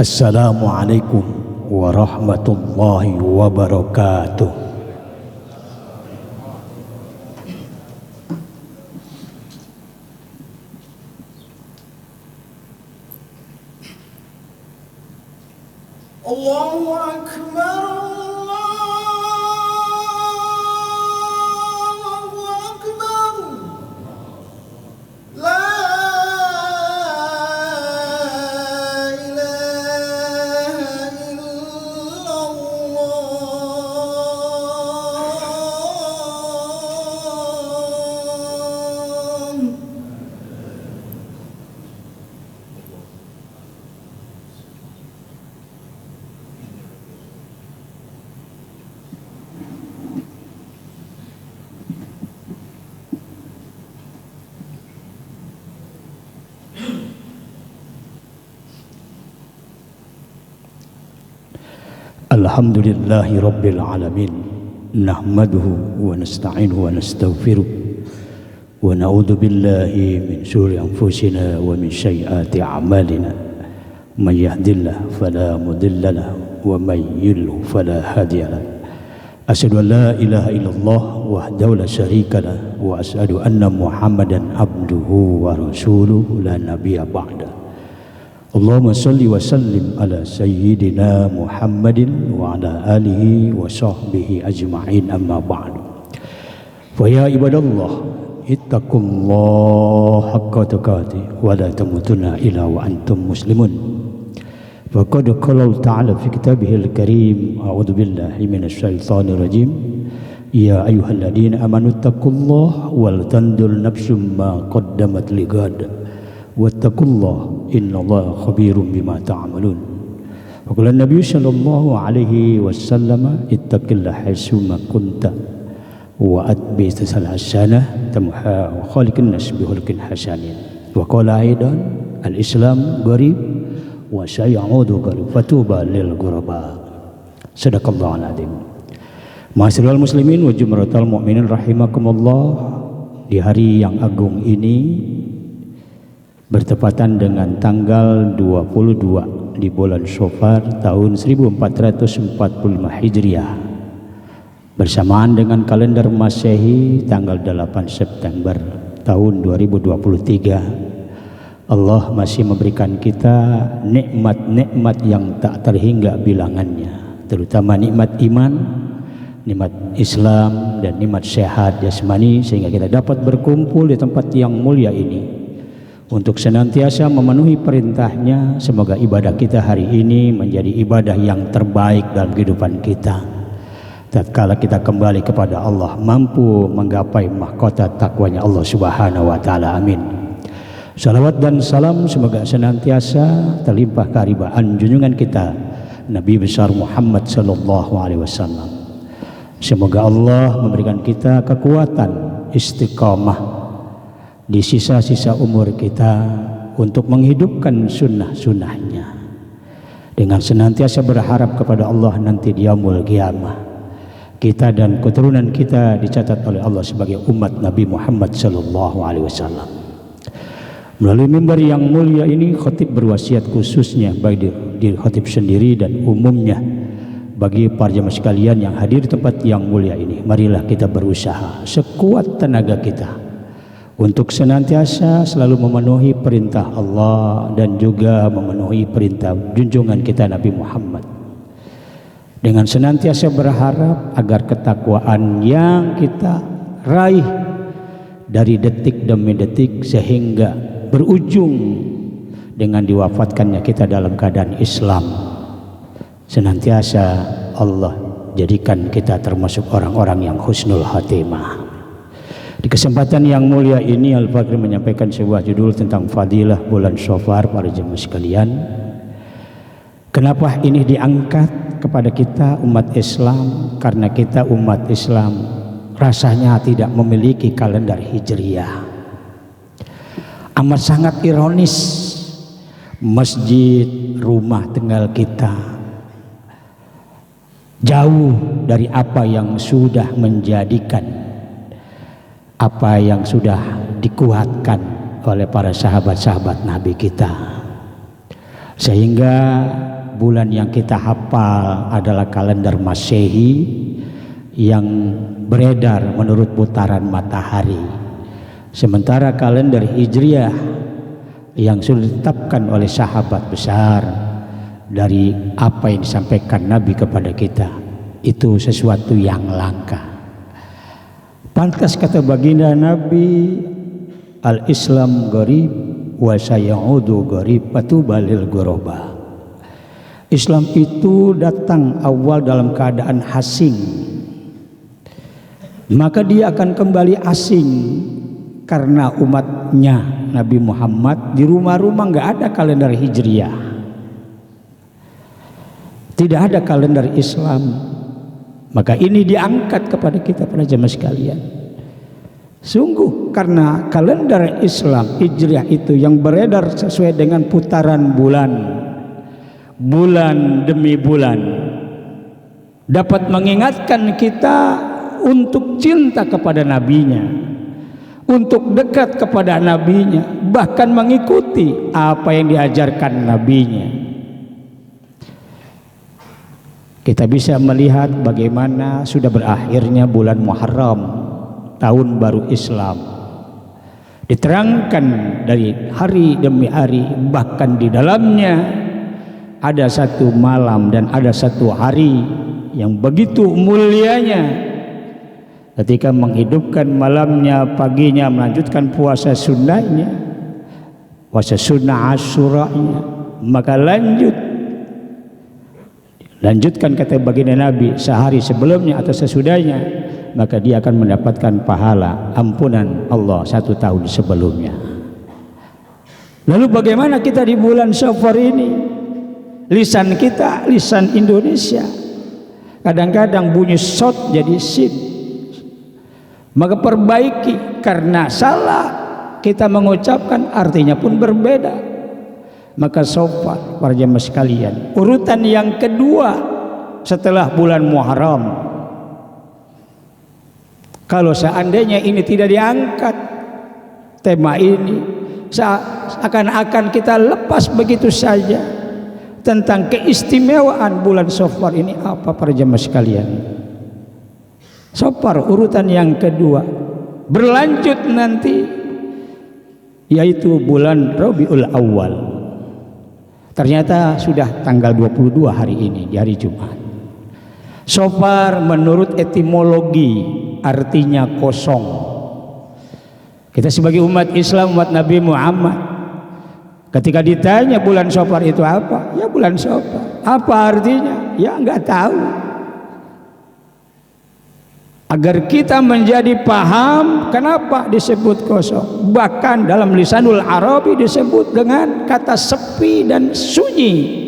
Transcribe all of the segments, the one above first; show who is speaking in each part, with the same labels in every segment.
Speaker 1: Assalamualaikum warahmatullahi wabarakatuh.
Speaker 2: Allahu Akbar.
Speaker 1: Alhamdulillahi rabbil alamin, nahmaduhu wa nasta'inuhu wa nastaghfiruh wa na'udzu billahi min syururi anfusina wa min sayyiati a'malina. May yahdihillahu fala mudilla lahu wa may yudlil fala hadiya lahu. Asyhadu an la ilaha illallah wahdahu la syarika lahu wa asyhadu anna Muhammadan abduhu wa rasuluhu la nabiyya ba'da. Allahumma salli wa sallim ala sayyidina Muhammadin wa ala alihi wa sahbihi ajma'in, amma ba'du. Fa ya ibadallah, ittaqullaha haqqa tuqatih wa la tamutunna illa wa antum muslimun. Faqad qala ta'ala fi kitabihil karim, a'udzu billahi minasy syaithanir rajim. Ya ayyuhalladzina amanu taqullaha wal tanzur nafsum ma qaddamat lighad wattaqullaha innallaha khabirum bima ta'malun. Wa qala an-nabiy sallallahu alaihi wasallam ittaqillaha haitsuma kunta wa atbi tasal hasanah tamha wa khaliqin nas bi khuluqin hasanin. Wa qala aidan al-islam gharib wa sayaudu gharib fatuba lil ghuraba. Sadaqallahu al-azim. Ma'asyiral muslimin wa jumratal mu'minin rahimakumullah. Di hari yang agung ini bertepatan dengan tanggal 22 di bulan Syawal tahun 1445 Hijriah, bersamaan dengan kalender Masehi tanggal 8 September tahun 2023. Allah masih memberikan kita nikmat-nikmat yang tak terhingga bilangannya, terutama nikmat iman, nikmat Islam, dan nikmat sehat jasmani, sehingga kita dapat berkumpul di tempat yang mulia ini untuk senantiasa memenuhi perintahnya. Semoga ibadah kita hari ini menjadi ibadah yang terbaik dalam kehidupan kita. Tatkala kita kembali kepada Allah, mampu menggapai mahkota takwanya Allah Subhanahu wa taala. Amin. Salawat dan salam semoga senantiasa terlimpah keharibaan junjungan kita Nabi besar Muhammad sallallahu alaihi wasallam. Semoga Allah memberikan kita kekuatan istiqamah di sisa-sisa umur kita untuk menghidupkan sunnah-sunnahnya, dengan senantiasa berharap kepada Allah nanti di yaumul qiyamah kita dan keturunan kita dicatat oleh Allah sebagai umat Nabi Muhammad sallallahu alaihi wasallam. Melalui mimbar yang mulia ini, khatib berwasiat khususnya baik di khatib sendiri dan umumnya bagi para jemaah sekalian yang hadir di tempat yang mulia ini. Marilah kita berusaha sekuat tenaga kita untuk senantiasa selalu memenuhi perintah Allah dan juga memenuhi perintah junjungan kita Nabi Muhammad, dengan senantiasa berharap agar ketakwaan yang kita raih dari detik demi detik sehingga berujung dengan diwafatkannya kita dalam keadaan Islam, senantiasa Allah jadikan kita termasuk orang-orang yang husnul khatimah. Di kesempatan yang mulia ini, Al-Fakir menyampaikan sebuah judul tentang fadilah bulan Syawal para jemaah sekalian. Kenapa ini diangkat kepada kita umat Islam? Karena kita umat Islam rasanya tidak memiliki kalender Hijriah. Amat sangat ironis, masjid rumah tinggal kita jauh dari apa yang sudah menjadikan, apa yang sudah dikuatkan oleh para sahabat-sahabat Nabi kita. Sehingga bulan yang kita hafal adalah kalender Masehi yang beredar menurut putaran matahari. Sementara kalender Hijriah yang sudah ditetapkan oleh sahabat besar dari apa yang disampaikan Nabi kepada kita, itu sesuatu yang langka. Pantas kata baginda Nabi, al-Islam gharib wa sayaudu gharib fatubalil ghuraba. Islam itu datang awal dalam keadaan asing, maka dia akan kembali asing karena umatnya Nabi Muhammad di rumah-rumah nggak ada kalender Hijriah, tidak ada kalender Islam. Maka ini diangkat kepada kita para jemaah sekalian. Sungguh karena kalender Islam Hijriah itu yang beredar sesuai dengan putaran bulan, bulan demi bulan, dapat mengingatkan kita untuk cinta kepada nabinya, untuk dekat kepada nabinya, bahkan mengikuti apa yang diajarkan nabinya. Kita bisa melihat bagaimana sudah berakhirnya bulan Muharram, tahun baru Islam. Diterangkan dari hari demi hari, bahkan di dalamnya ada satu malam dan ada satu hari yang begitu mulianya. Ketika menghidupkan malamnya, paginya melanjutkan puasa sunnahnya, puasa sunnah Asyuranya, maka lanjutkan kata baginda Nabi sehari sebelumnya atau sesudahnya, maka dia akan mendapatkan pahala ampunan Allah 1 tahun sebelumnya. Lalu bagaimana kita di bulan Safar ini? Lisan kita, lisan Indonesia, kadang-kadang bunyi shot jadi sin. Maka perbaiki, karena salah kita mengucapkan artinya pun berbeda. Maka Safar, para jemaah sekalian, urutan yang kedua setelah bulan Muharram. Kalau seandainya ini tidak diangkat, tema ini seakan-akan kita lepas begitu saja tentang keistimewaan bulan Safar ini. Apa para jemaah sekalian? Safar urutan yang kedua, berlanjut nanti yaitu bulan Rabiul Awal. Ternyata sudah tanggal 22 hari ini, di hari Jumat. Safar menurut etimologi artinya kosong. Kita sebagai umat Islam, umat Nabi Muhammad, ketika ditanya bulan Safar itu apa? Ya bulan Safar. Apa artinya? Ya enggak tahu. Agar kita menjadi paham kenapa disebut kosong. Bahkan dalam lisanul Arabi disebut dengan kata sepi dan sunyi.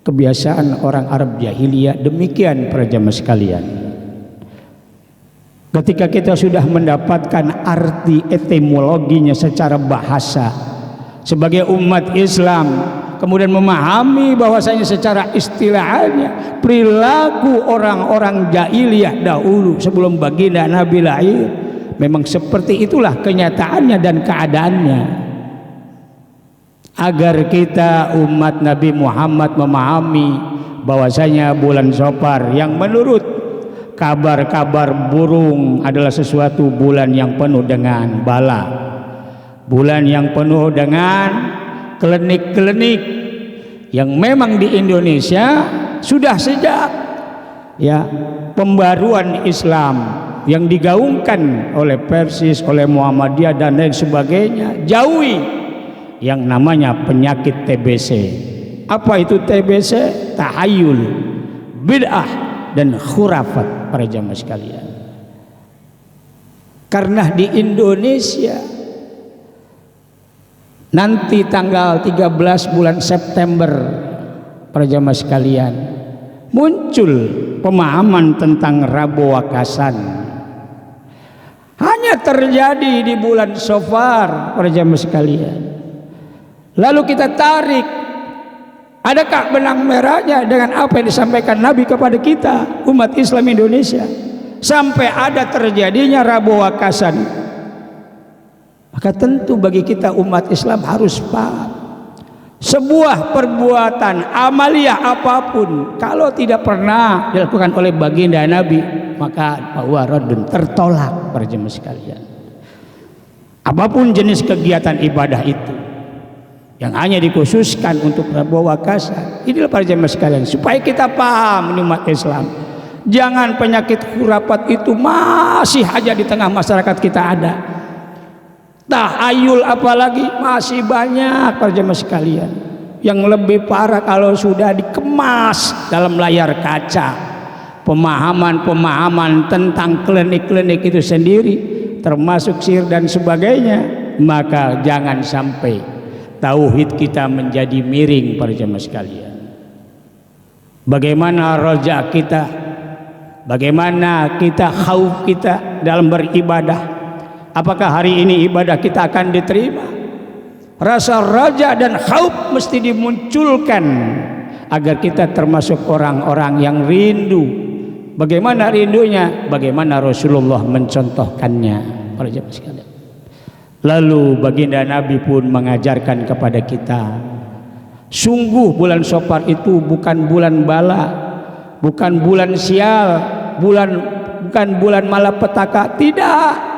Speaker 1: Kebiasaan orang Arab jahiliyah demikian para jemaah sekalian. Ketika kita sudah mendapatkan arti etimologinya secara bahasa sebagai umat Islam, kemudian memahami bahwasanya secara istilahnya perilaku orang-orang jahiliyah dahulu sebelum baginda Nabi lahir memang seperti itulah kenyataannya dan keadaannya. Agar kita umat Nabi Muhammad memahami bahwasanya bulan Safar yang menurut kabar-kabar burung adalah sesuatu bulan yang penuh dengan bala, bulan yang penuh dengan klinik-klinik yang memang di Indonesia sudah sejak ya pembaruan Islam yang digaungkan oleh Persis, oleh Muhammadiyah dan lain sebagainya, jauhi yang namanya penyakit TBC. Apa itu TBC? Tahayul, bid'ah dan khurafat para jamaah sekalian. Karena di Indonesia nanti tanggal 13 bulan September para jamaah sekalian muncul pemahaman tentang Rabu Wakasan. Hanya terjadi di bulan Safar para jamaah sekalian. Lalu kita tarik, adakah benang merahnya dengan apa yang disampaikan Nabi kepada kita umat Islam Indonesia sampai ada terjadinya Rabu Wakasan? Maka tentu bagi kita umat Islam harus paham sebuah perbuatan amaliyah apapun kalau tidak pernah dilakukan oleh baginda Nabi, maka bahwa raddun, tertolak para jemaah sekalian. Apapun jenis kegiatan ibadah itu yang hanya dikhususkan untuk Prabu Wakasa, inilah para jemaah sekalian, supaya kita paham umat Islam. Jangan penyakit khurafat itu masih aja di tengah masyarakat kita ada. Tahayul apalagi masih banyak para jemaah sekalian. Yang lebih parah kalau sudah dikemas dalam layar kaca, pemahaman-pemahaman tentang klinik-klinik itu sendiri, termasuk sihir dan sebagainya, maka jangan sampai tauhid kita menjadi miring para jemaah sekalian. Bagaimana raja kita, bagaimana kita khauf kita dalam beribadah? Apakah hari ini ibadah kita akan diterima? Rasa raja dan khauf mesti dimunculkan agar kita termasuk orang-orang yang rindu. Bagaimana rindunya? Bagaimana Rasulullah mencontohkannya para jemaah sekalian. Lalu baginda Nabi pun mengajarkan kepada kita, sungguh bulan Safar itu bukan bulan bala, bukan bulan sial, bukan bulan malapetaka, tidak.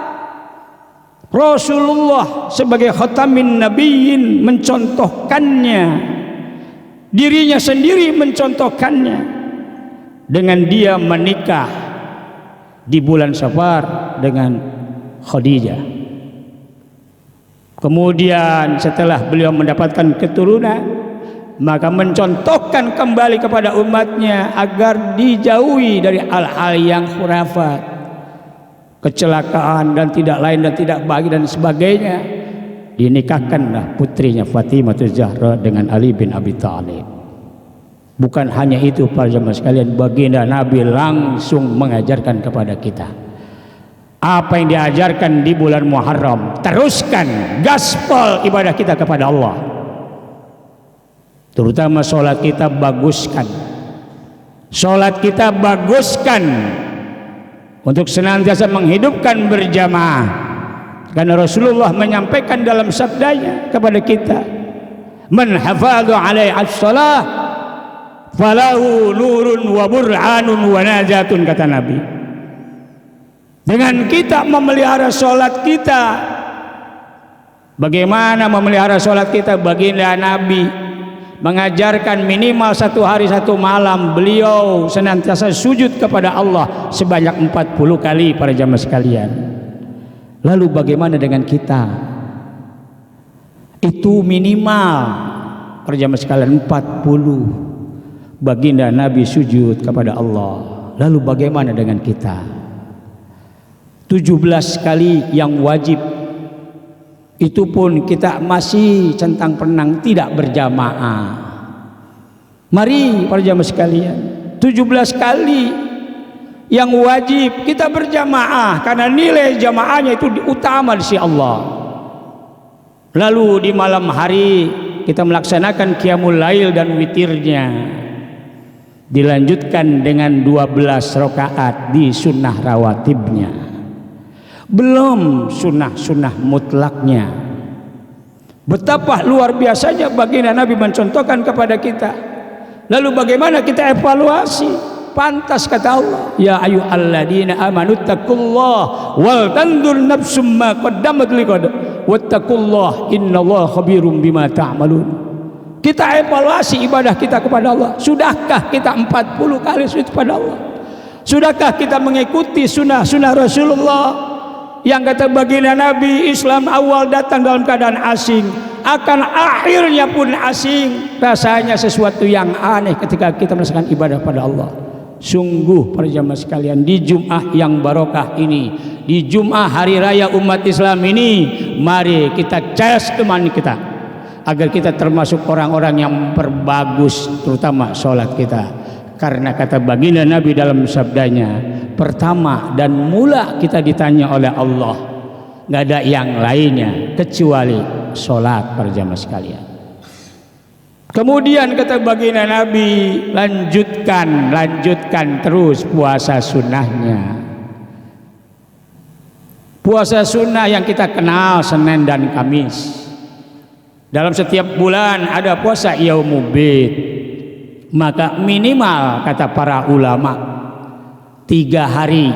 Speaker 1: Rasulullah sebagai khatamin nabiyyin mencontohkannya, dirinya sendiri mencontohkannya dengan dia menikah di bulan Safar dengan Khadijah. Kemudian setelah beliau mendapatkan keturunan, maka mencontohkan kembali kepada umatnya agar dijauhi dari hal-hal yang khurafat, kecelakaan dan tidak lain dan tidak bagi dan sebagainya. Dinikahkanlah putrinya Fatimah Zahra dengan Ali bin Abi Thalib. Bukan hanya itu para jemaah sekalian, baginda Nabi langsung mengajarkan kepada kita apa yang diajarkan di bulan Muharram. Teruskan gaspol ibadah kita kepada Allah, terutama sholat kita baguskan, sholat kita baguskan untuk senantiasa menghidupkan berjamaah, karena Rasulullah menyampaikan dalam sabdanya kepada kita, man hafadhu alaihi as-shalah falahu nurun wa burhanun wa najatun, kata Nabi. Dengan kita memelihara sholat kita, bagaimana memelihara sholat kita? Baginda Nabi mengajarkan minimal 1 hari 1 malam beliau senantiasa sujud kepada Allah sebanyak 40 kali para jamaah sekalian. Lalu bagaimana dengan kita? Itu minimal para jamaah sekalian 40 baginda Nabi sujud kepada Allah. Lalu bagaimana dengan kita? 17 kali yang wajib, itu pun kita masih centang perenang tidak berjamaah. Mari para jamaah sekalian, 17 kali yang wajib kita berjamaah, karena nilai jamaahnya itu utama di sisi Allah. Lalu di malam hari kita melaksanakan qiyamul lail dan witirnya, dilanjutkan dengan 12 rakaat di sunnah rawatibnya, belum sunnah-sunnah mutlaknya. Betapa luar biasanya baginda Nabi mencontohkan kepada kita. Lalu bagaimana kita evaluasi? Pantas kata Allah, ya ayyuhalladzina amanu taqullaha wal tanzur nafsum ma qaddamat liqad wattaqullaha innallaha khabirum bima ta'malun. Kita evaluasi ibadah kita kepada Allah. Sudahkah kita 40 kali sujud kepada Allah? Sudahkah kita mengikuti sunnah-sunnah Rasulullah? Yang kata baginda Nabi, Islam awal datang dalam keadaan asing, akan akhirnya pun asing. Rasanya sesuatu yang aneh ketika kita melaksanakan ibadah pada Allah. Sungguh para jamaah sekalian, di Jum'ah yang barokah ini, di Jum'ah hari raya umat Islam ini, mari kita cas teman kita agar kita termasuk orang-orang yang memperbagus terutama sholat kita. Karena kata baginda Nabi dalam sabdanya, pertama dan mula kita ditanya oleh Allah, nggak ada yang lainnya kecuali sholat para jamaah sekalian. Kemudian kata baginda Nabi, lanjutkan terus puasa sunnahnya. Puasa sunnah yang kita kenal Senin dan Kamis. Dalam setiap bulan ada puasa yaumubid, maka minimal kata para ulama 3 hari,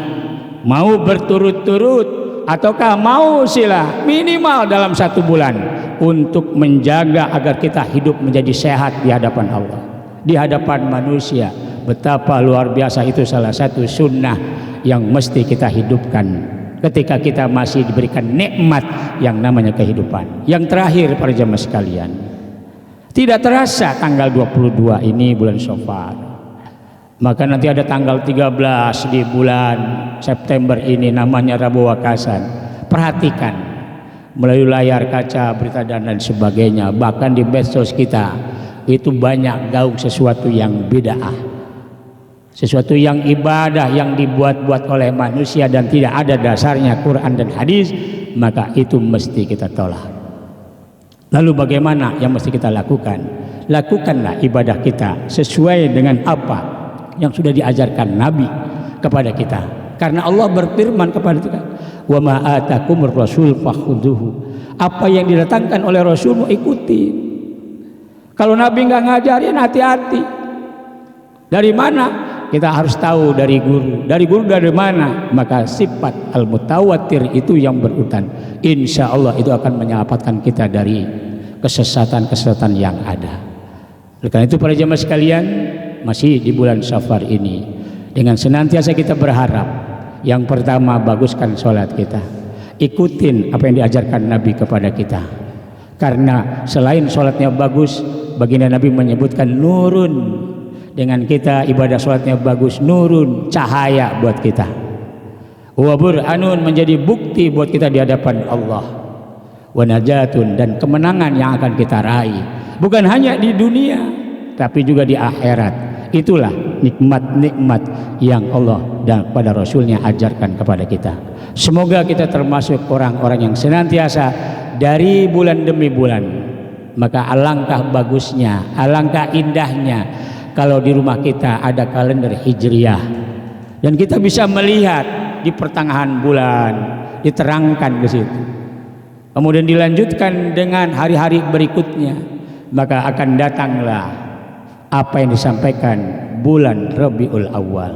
Speaker 1: mau berturut-turut ataukah mau sila, minimal dalam 1 bulan untuk menjaga agar kita hidup menjadi sehat di hadapan Allah, di hadapan manusia. Betapa luar biasa itu salah satu sunnah yang mesti kita hidupkan ketika kita masih diberikan nikmat yang namanya kehidupan. Yang terakhir para jamaah sekalian, tidak terasa tanggal 22 ini bulan Syawal, maka nanti ada tanggal 13 di bulan September ini namanya Rabu Wakasan. Perhatikan melalui layar kaca, berita dan lain sebagainya, bahkan di medsos kita itu banyak gaung sesuatu yang bid'ah, sesuatu yang ibadah yang dibuat-buat oleh manusia dan tidak ada dasarnya Quran dan hadis, maka itu mesti kita tolak. Lalu bagaimana yang mesti kita lakukan? Lakukanlah ibadah kita sesuai dengan apa yang sudah diajarkan Nabi kepada kita. Karena Allah berfirman kepada kita, "Wa ma atakumur rasul fakhudhuhu." Apa yang didatangkan oleh Rasulmu ikuti. Kalau Nabi nggak ngajarin, hati-hati. Dari mana? Kita harus tahu dari guru. Dari guru dari mana? Maka sifat al-mutawatir itu yang berurutan. Insya Allah itu akan menyelamatkan kita dari kesesatan-kesesatan yang ada. Oleh karena itu para jemaah sekalian, masih di bulan Safar ini, dengan senantiasa kita berharap, yang pertama baguskan sholat kita, ikutin apa yang diajarkan Nabi kepada kita. Karena selain sholatnya bagus, baginda Nabi menyebutkan nurun, dengan kita ibadah sholatnya bagus, nurun, cahaya buat kita, wa burhanun, menjadi bukti buat kita di hadapan Allah, wa najatun, dan kemenangan yang akan kita raih bukan hanya di dunia tapi juga di akhirat. Itulah nikmat-nikmat yang Allah dan pada Rasulnya ajarkan kepada kita. Semoga kita termasuk orang-orang yang senantiasa dari bulan demi bulan. Maka alangkah bagusnya, alangkah indahnya kalau di rumah kita ada kalender hijriah dan kita bisa melihat di pertengahan bulan diterangkan di situ. Kemudian dilanjutkan dengan hari-hari berikutnya, maka akan datanglah apa yang disampaikan bulan Rabiul Awal.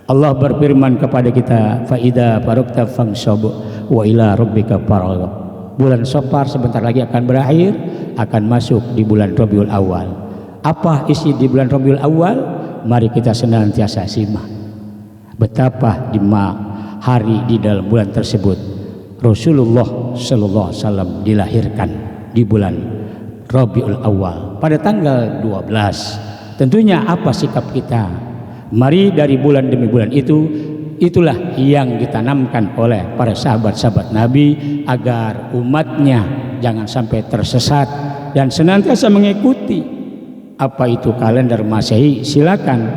Speaker 1: Allah berfirman kepada kita, fa idza faragta fansab wa ila rabbika farghab. Bulan Safar sebentar lagi akan berakhir, akan masuk di bulan Rabiul Awal. Apa isi di bulan Rabiul Awal? Mari kita senantiasa simak betapa di hari di dalam bulan tersebut Rasulullah sallallahu alaihi wasallam dilahirkan di bulan Rabiul Awal pada tanggal 12. Tentunya apa sikap kita? Mari dari bulan demi bulan itulah yang ditanamkan oleh para sahabat-sahabat Nabi agar umatnya jangan sampai tersesat dan senantiasa mengikuti. Apa itu kalender Masehi? Silakan.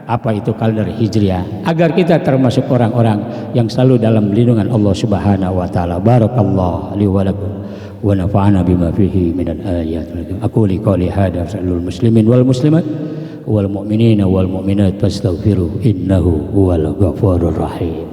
Speaker 1: Apa itu kalender Hijriah? Agar kita termasuk orang-orang yang selalu dalam lindungan Allah Subhanahu wa taala. Barakallahu li wa lakum wa nafa'ana bima fihi minal ayat. Aku liqali hada salul muslimin wal muslimat wal mu'minina wal mu'minat fastaghfiru innahu huwal ghafurur rahim.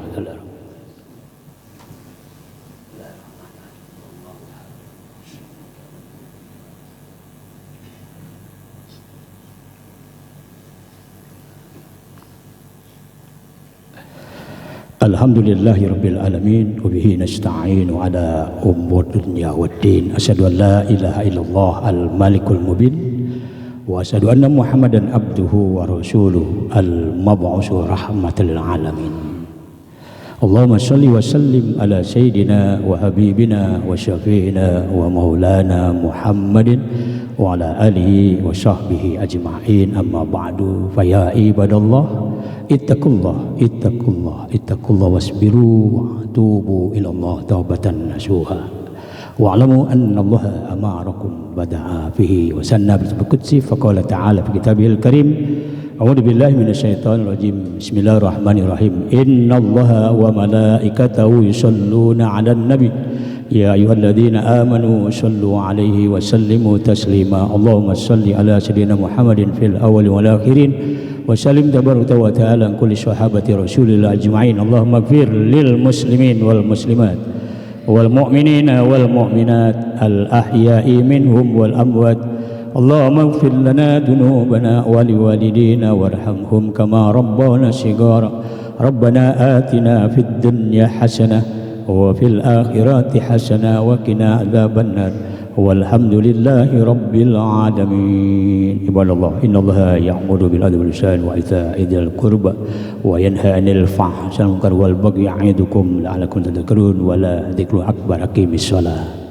Speaker 1: Alhamdulillahirabbil alamin wa bihi nasta'inu ala umur dunya waddin. Asyhadu an la ilaha illallah al-malikul mubin wa asyhadu anna Muhammadan abduhu wa rasuluhu al-mab'usu rahmatal lil alamin. Allahumma shalli wa sallim ala sayyidina wa habibina wa syafi'ina wa maulana Muhammadin wa ala alihi wa sahbihi ajma'in. Amma ba'du, fa ya ibadallah ittaqullah wasbiru wa tubu ila Allah taubatan nasuha wa'lamu anna Allah amarakum bada'a fihi wa sanna bil qudsi faqala ta'ala fi kitabihil karim. A'udzu billahi minasyaitonir rajim. Bismillahirrahmanirrahim. Innallaha wa malaikatahu yusholluna 'alan nabi ya ayyuhalladzina amanu shallu 'alaihi wa sallimu taslima. Allahumma shalli ala sayyidina Muhammadin fil awwali wal akhirin wa sallim tabaraka wa ta'ala an kulli sahabati rasulillah ajma'in. Allahumma ighfir lil muslimin wal muslimat والمؤمنين والمؤمنات الأحياء منهم والأموات اللهم اغفر لنا ذنوبنا ولوالدينا وارحمهم كما ربونا صغارا ربنا آتنا في الدنيا حسنة وفي الآخرة حسنة وقنا عذاب النار والحمد لله رب العالمين. عباد الله إن الله يأمر بالعدل والإحسان وإيتاء ذي القربى وينهى عن الفحشاء والمنكر والبغي يعظكم لعلكم تذكرون ولا ذكر أكبر. أقيموا الصلاة.